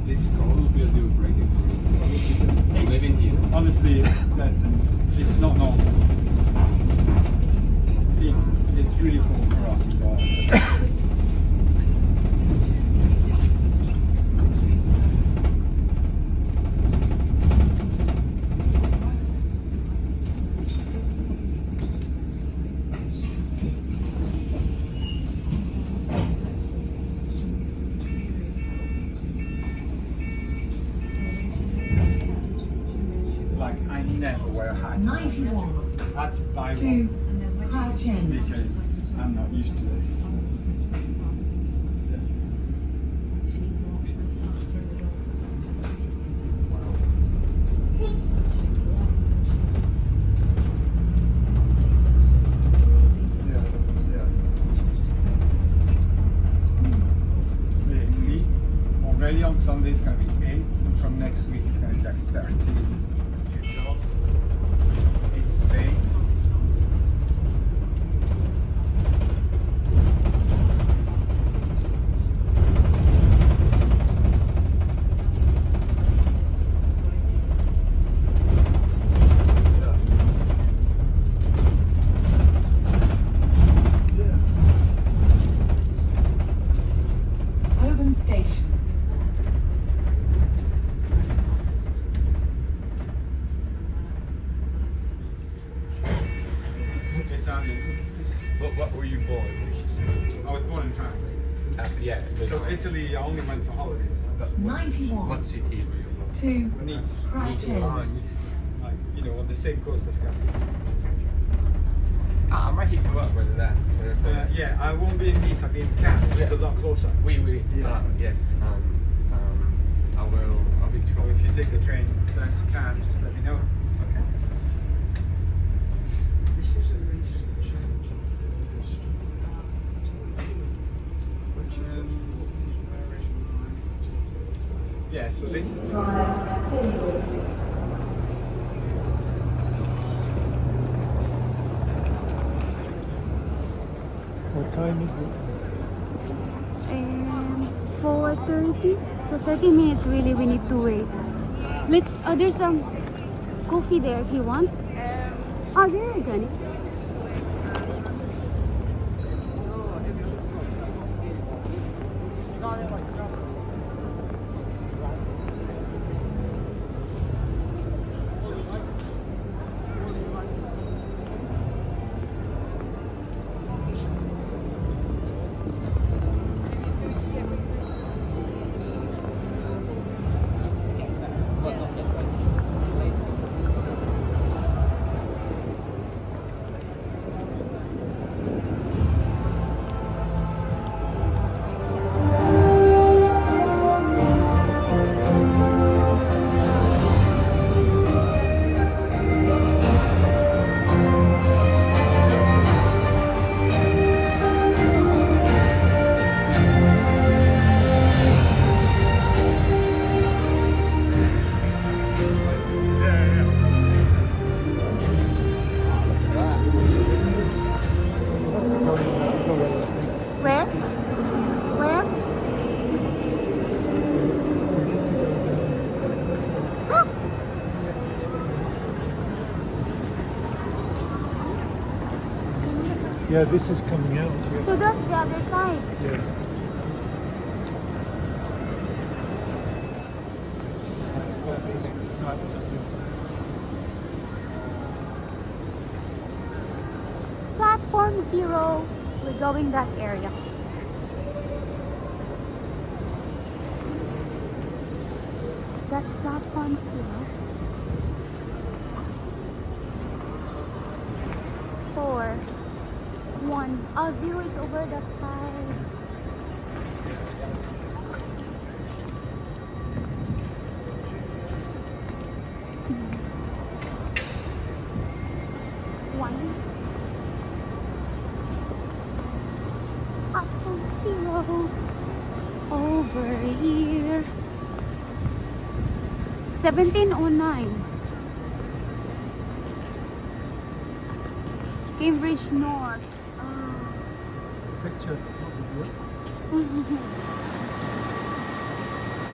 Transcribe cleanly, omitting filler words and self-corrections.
This call will be a deal breaker for you. Living here. Honestly, it's not normal. It's really cool for us as well. Like, I never wear a hat. 91 I had to buy to one High Chain. because I'm not used to this. Yeah, see, already on Sunday it's going to be 8, and from next week it's going to be like 30. In Spain. Urban Station. Italian. What were you born? I was born in France. Yeah. So Italy, I only went for holidays. 91 What city were you born? to Nice. High Nice. Chain. Like, you know, on the same coast as Cassis. I might hit you up with that. Yeah, I won't be in Nice, I'll be in Cannes, which is a lot closer. We. Yeah. Yes. I'll hit you So up. if you take the train down to Cannes, just let me know. Okay. Yeah, so this is What time is it? 4:30. So 30 minutes really we need to wait. There's some coffee there if you want. Oh, there, Johnny. Where? Where? Huh? Yeah, this is coming out. So that's the other side. Yeah. Platform 0. We're going that area. That's platform 0. 4, 1. Oh, 0 is over that side. One. Platform 0. Over here. 1709. Cambridge North. Picture.